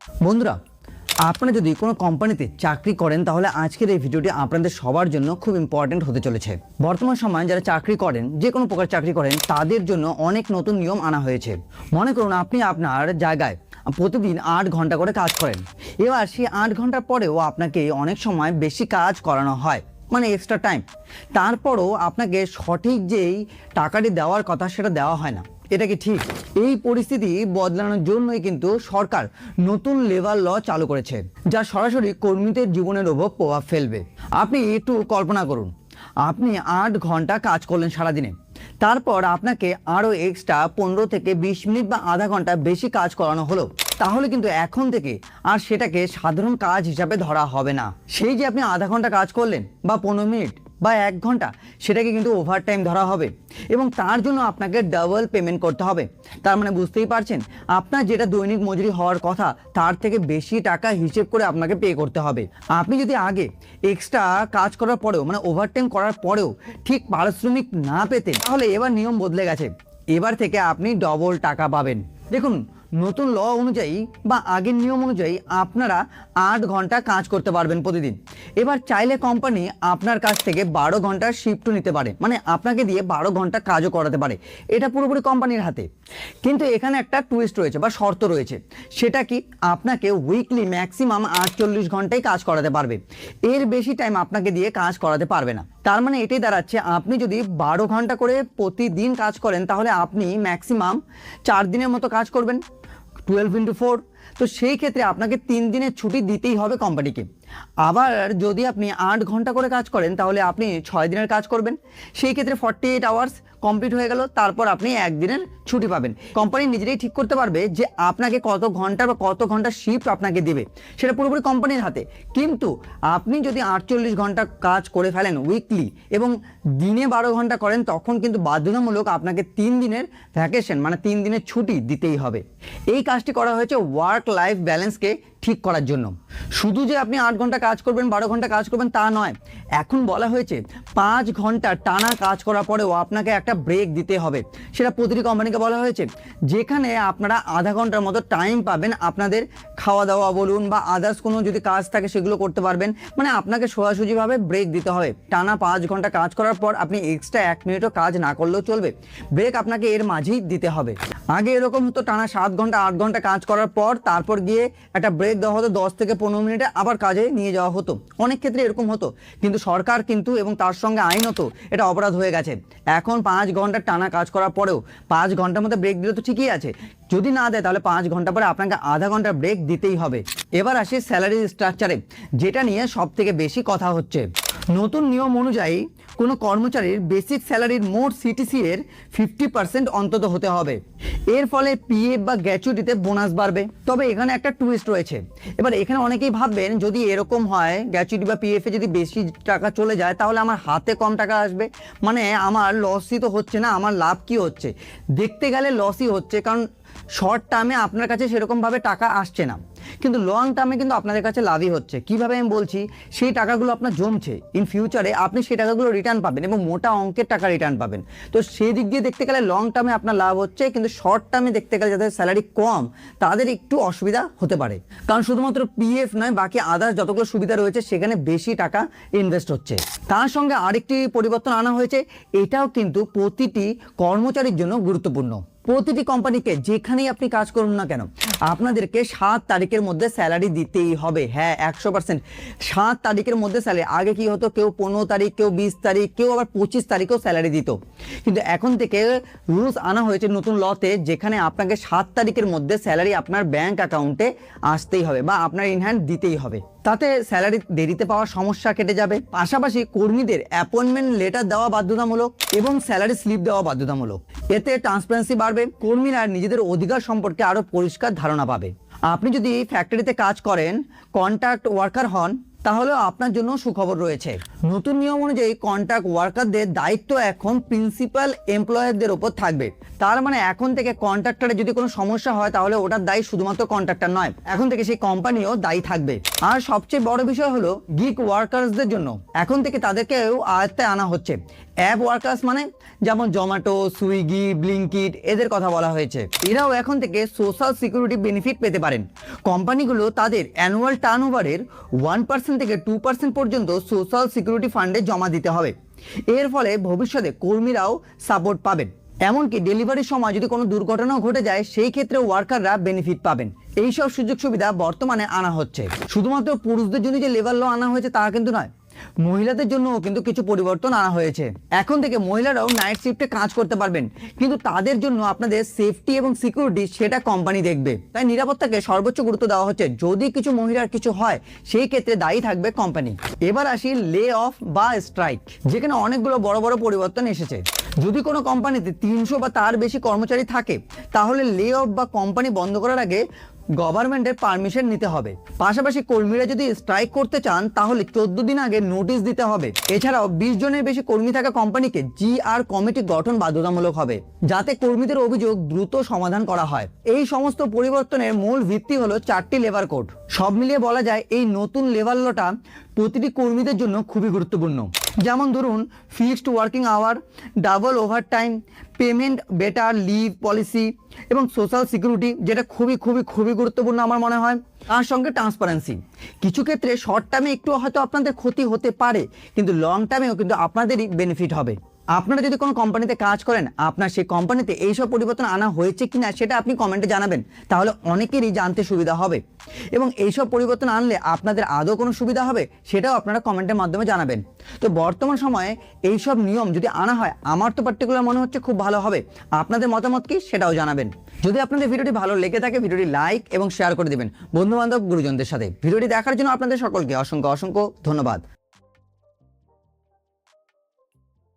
বন্ধুরা, আপনারা যদি কোনো কোম্পানিতে চাকরি করেন তাহলে আজকের এই ভিডিওটি আপনাদের সবার জন্য খুব ইম্পর্টেন্ট হতে চলেছে। বর্তমান সময়ে যারা চাকরি করেন, যে কোনো প্রকার চাকরি করেন, তাদের জন্য অনেক নতুন নিয়ম আনা হয়েছে। মনে করুন আপনি আপনার জায়গায় প্রতিদিন 8 ঘন্টা করে কাজ করেন। এবার সেই 8 ঘন্টার পরেও আপনাকে অনেক সময় বেশি কাজ করানো হয়, মানে এক্সট্রা টাইম। তারপরও আপনাকে সঠিক যেই টাকাটি দেওয়ার কথা সেটা দেওয়া হয় না। এটা কি ঠিক? এই পরিস্থিতি বদলানোর জন্যই কিন্তু সরকার নতুন লেবার ল চালু করেছে, যা সরাসরি কর্মীদের জীবনের উপর প্রভাব ফেলবে। আপনি একটু কল্পনা করুন, আপনি 8 ঘন্টা কাজ করলেন সারাদিনে, তারপর আপনাকে আরও এক্সট্রা 15 থেকে 20 মিনিট বা আধা ঘন্টা বেশি কাজ করানো হলো। তাহলে কিন্তু এখন থেকে আর সেটাকে সাধারণ কাজ হিসাবে ধরা হবে না। সেই যে আপনি আধা ঘন্টা কাজ করলেন বা 15 মিনিট বা 1 ঘন্টা, সেটাকে কিন্তু ওভারটাইম ধরা হবে এবং তার জন্য আপনাকে ডাবল পেমেন্ট করতে হবে। তার মানে বুঝতেই পারছেন, আপনার যেটা দৈনিক মজুরি হওয়ার কথা তার থেকে বেশি টাকা হিসেব করে আপনাকে পে করতে হবে। আপনি যদি আগে এক্সট্রা কাজ করার পরেও, মানে ওভারটাইম করার পরেও ঠিক পারিশ্রমিক না পেতেন, তাহলে এবার নিয়ম বদলে গেছে। এবার থেকে আপনি ডবল টাকা পাবেন। দেখুন, নতুন ল অনুযায়ী বা আগের নিয়ম অনুযায়ী আপনারা 8 ঘন্টা কাজ করতে পারবেন প্রতিদিন। এবার চাইলে কোম্পানি আপনার কাছ থেকে 12 ঘন্টার শিফটও নিতে পারে, মানে আপনাকে দিয়ে 12 ঘন্টা কাজও করাতে পারে। এটা পুরোপুরি কোম্পানির হাতে। কিন্তু এখানে একটা টুইস্ট রয়েছে বা শর্ত রয়েছে। সেটা কি? আপনাকে উইকলি ম্যাক্সিমাম 48 ঘন্টাই কাজ করাতে পারবে। এর বেশি টাইম আপনাকে দিয়ে কাজ করাতে পারবে না। তার মানে এটাই দাঁড়াচ্ছে, আপনি যদি 12 ঘন্টা করে প্রতিদিন কাজ করেন তাহলে আপনি ম্যাক্সিমাম 4 দিনের মতো কাজ করবেন, 12x4। তো সেই ক্ষেত্রে আপনাকে 3 দিনের ছুটি দিতেই হবে কোম্পানিকে। আবার যদি আপনি 8 ঘন্টা করে কাজ করেন তাহলে আপনি 6 দিনের কাজ করবেন, সেই ক্ষেত্রে 48 আওয়ার্স কমপ্লিট হয়ে গেল। তারপর আপনি 1 দিনের ছুটি পাবেন। কোম্পানি নিজেরাই ঠিক করতে পারবে যে আপনাকে কত ঘন্টা বা কত ঘন্টা শিফট আপনাকে দেবে, সেটা পুরোপুরি কোম্পানির হাতে। কিন্তু আপনি যদি 48 ঘন্টা কাজ করে ফেলেন উইকলি এবং দিনে 12 ঘন্টা করেন, তখন কিন্তু বাধ্যতামূলক আপনাকে 3 দিনের ভ্যাকেশন, মানে 3 দিনের ছুটি দিতেই হবে। এই কাজটি করা হয়েছে ওয়ার্ক লাইফ ব্যালেন্সকে ঠিক করার জন্য। শুধু যে আপনি 8 ঘন্টা কাজ করবেন, 12 ঘন্টা কাজ করবেন তা নয়। এখন বলা হয়েছে 5 ঘন্টা টানা কাজ করার পরেও আপনাকে একটা ব্রেক দিতে হবে। সেটা প্রতিটি কোম্পানিকে বলা হয়েছে, যেখানে আপনারা আধা ঘন্টার মতো টাইম পাবেন আপনাদের খাওয়া দাওয়া বলুন বা আদার্স কোনো যদি কাজ থাকে সেগুলো করতে পারবেন। মানে আপনাকে সোজাসুজিভাবে ব্রেক দিতে হবে। টানা 5 ঘন্টা কাজ করার পর আপনি এক্সট্রা 1 মিনিটও কাজ না করলেও চলবে, ব্রেক আপনাকে এর মাঝেই দিতে হবে। আগে এরকম হতো, টানা 7 ঘন্টা 8 ঘন্টা কাজ করার পর তারপর গিয়ে একটা ব্রেক দেওয়া হতো, 10 থেকে 15 মিনিটে আবার কাজে নিয়ে যাওয়া হতো। অনেক ক্ষেত্রে এরকম হতো, কিন্তু সরকার কিন্তু এবং তার সঙ্গে আইনত এটা অপরাধ হয়ে গেছে। এখন 5 ঘন্টা টানা কাজ করার পরেও 5 ঘন্টার মধ্যে ব্রেক দিলে তো ঠিকই আছে, যদি না দেয় তাহলে 5 ঘন্টা পরে আপনাকে আধা ঘন্টা ব্রেক দিতেই হবে। এবার আসি স্যালারি স্ট্রাকচারে, যেটা নিয়ে সব থেকে বেশি কথা হচ্ছে। নতুন নিয়ম অনুযায়ী কোনো কর্মচারীর বেসিক স্যালারির মোট সিটিসি এর 50% অন্তত হতে হবে। এর ফলে পিএফ বা গ্র্যাচুইটিতে বোনাস বাড়বে। তবে এখানে একটা টুইস্ট রয়েছে। এবার এখানে অনেকেই ভাববেন, যদি এরকম হয় গ্র্যাচুইটি বা পিএফে যদি বেশি টাকা চলে যায় তাহলে আমার হাতে কম টাকা আসবে, মানে আমার লসই তো হচ্ছে না, আমার লাভ কি হচ্ছে? দেখতে গেলে লসই হচ্ছে, কারণ শর্ট টার্মে আপনার কাছে সেরকমভাবে টাকা আসছে না, কিন্তু লং টার্মে কিন্তু আপনাদের কাছে লাভই হচ্ছে। কিভাবে আমি বলছি, সেই টাকাগুলো আপনার জমছে, ইন ফিউচারে আপনি সেই টাকাগুলো রিটার্ন পাবেন এবং মোটা অঙ্কের টাকা রিটার্ন পাবেন। তো সেই দিক দিয়ে দেখতে গেলে লং টার্মে আপনার লাভ হচ্ছে, কিন্তু শর্ট টার্মে দেখতে গেলে যাদের স্যালারি কম তাদের একটু অসুবিধা হতে পারে, কারণ শুধুমাত্র পিএফ নয়, বাকি আদার্স যতগুলো সুবিধা রয়েছে সেখানে বেশি টাকা ইনভেস্ট হচ্ছে। তার সঙ্গে আরেকটি পরিবর্তন আনা হয়েছে, এটাও কিন্তু প্রতিটি কর্মচারীর জন্য গুরুত্বপূর্ণ। প্রতিটি কোম্পানিকে যেখানেই আপনি কাজ করুন না কেন, আপনাদেরকে 7 তারিখের মধ্যে স্যালারি দিতেই হবে। হ্যাঁ, 100% 7 তারিখের মধ্যে স্যালারি। আগে কি হতো, কেউ 15 তারিখ, কেউ 20 তারিখ, কেউ আবার 25 তারিখেও স্যালারি দিত। কিন্তু এখন থেকে রুলস আনা হয়েছে নতুন লতে, যেখানে আপনাকে 7 তারিখের মধ্যে স্যালারি আপনার ব্যাংক অ্যাকাউন্টে আসতেই হবে বা আপনার ইন হ্যান্ড দিতেই হবে। তাতে স্যালারি দেরিতে পাওয়ার সমস্যা কেটে যাবে। পাশাপাশি কর্মীদের অ্যাপয়েন্টমেন্ট লেটার দেওয়া বাধ্যতামূলক এবং স্যালারি স্লিপ দেওয়া বাধ্যতামূলক। এতে ট্রান্সপারেন্সি বাড়বে, কর্মীরা নিজেদের অধিকার সম্পর্কে আরও পরিষ্কার ধারণা পাবে। আপনি যদি ফ্যাক্টরিতে কাজ করেন, কন্ট্রাক্ট ওয়ার্কার হন তাহলেও আপনার জন্য সুখবর রয়েছে। নতুন নিয়ম অনুযায়ী কন্ট্রাক্ট ওয়ার্কারদের দায়িত্ব এখন প্রিন্সিপাল এমপ্লয়ারদের উপর থাকবে। তার মানে এখন থেকে কন্ট্রাক্টরের যদি কোনো সমস্যা হয় তাহলে ওটার দায়ী শুধুমাত্র কন্ট্রাক্টর নয়, এখন থেকে সেই কোম্পানিও দায়ী থাকবে। আর সবচেয়ে বড় বিষয় হলো গিগ ওয়ার্কার্সদের জন্য এখন থেকে তাদেরকেও আয়ত্তে আনা হচ্ছে। অ্যাপ ওয়ার্কার্স মানে যেমন জোম্যাটো, সুইগি, ব্লিঙ্কিট এদের কথা বলা হয়েছে। এরাও এখন থেকে সোশ্যাল সিকিউরিটি বেনিফিট পেতে পারেন। কোম্পানিগুলো তাদের অ্যানুয়াল টার্নওভারের 1% থেকে 2% পর্যন্ত সোশ্যাল সিকিউরিটি ফান্ডে জমা দিতে হবে। এর ফলে ভবিষ্যতে কর্মীরাও সাপোর্ট পাবেন। এমনকি ডেলিভারির সময় যদি কোনো দুর্ঘটনাও ঘটে যায় সেই ক্ষেত্রে ওয়ার্কাররা বেনিফিট পাবেন। এইসব সুযোগ সুবিধা বর্তমানে আনা হচ্ছে। শুধুমাত্র পুরুষদের জন্য যে লেবার ল আনা হয়েছে তা কিন্তু নয়, মহিলাদের জন্যও কিন্তু কিছু পরিবর্তন আনা হয়েছে। এখন থেকে মহিলারাও নাইট শিফটে কাজ করতে পারবেন, কিন্তু তাদের জন্য আপনাদের সেফটি এবং সিকিউরিটি সেটা কোম্পানি দেখবে। তাই নিরাপত্তাকে সর্বোচ্চ গুরুত্ব দেওয়া হচ্ছে। যদি কিছু মহিলার কিছু হয় সেই ক্ষেত্রে দায়ী থাকবে কোম্পানি। এবার আসি লে অফ বা স্ট্রাইক, যেখানে অনেকগুলো বড় বড় পরিবর্তন এসেছে। যদি কোনো কোম্পানিতে 300 বা তার বেশি কর্মচারী থাকে তাহলে লে অফ বা কোম্পানি বন্ধ করার আগে গভর্নমেন্টের পারমিশন নিতে হবে। পাশাপাশি কর্মীরা যদি স্ট্রাইক করতে চান তাহলে 14 দিন আগে নোটিশ দিতে হবে। এছাড়াও 20 জনের বেশি কর্মী থাকা কোম্পানিকে জিআর কমিটি গঠন বাধ্যতামূলক হবে, যাতে কর্মীদের অভিযোগ দ্রুত সমাধান করা হয়। এই সমস্ত পরিবর্তনের মূল ভিত্তি হলো 4টি লেবার কোড। সব মিলিয়ে বলা যায় এই নতুন লেবার লটা প্রতিটি কর্মীদের জন্য খুবই গুরুত্বপূর্ণ। যেমন ধরুন fixed working hour, double overtime, payment better leave policy এবং সোশ্যাল সিকিউরিটি, যেটা খুবই খুবই খুবই গুরুত্বপূর্ণ আমার মনে হয়। তার সঙ্গে ট্রান্সপারেন্সি। কিছু ক্ষেত্রে শর্ট টার্মে একটু হয়তো আপনাদের ক্ষতি হতে পারে, কিন্তু লং টার্মেও কিন্তু আপনাদেরই বেনিফিট হবে। আপনারা যদি কোনো কোম্পানিতে কাজ করেন, আপনার সেই কোম্পানিতে এইসব পরিবর্তন আনা হয়েছে কিনা সেটা আপনি কমেন্টে জানাবেন, তাহলে অনেকেরই জানতে সুবিধা হবে। এবং এইসব পরিবর্তন আনলে আপনাদের আদৌ কোনো সুবিধা হবে সেটাও আপনারা কমেন্টের মাধ্যমে জানাবেন। তো বর্তমান সময়ে এইসব নিয়ম যদি আনা হয় আমার তো পার্টিকুলার মনে হচ্ছে খুব ভালো হবে। আপনাদের মতামত কি সেটাও জানাবেন। যদি আপনাদের ভিডিওটি ভালো লেগে থাকে ভিডিওটি লাইক এবং শেয়ার করে দেবেন বন্ধু বান্ধব গুরুজনদের সাথে। ভিডিওটি দেখার জন্য আপনাদের সকলকে অসংখ্য অসংখ্য ধন্যবাদ।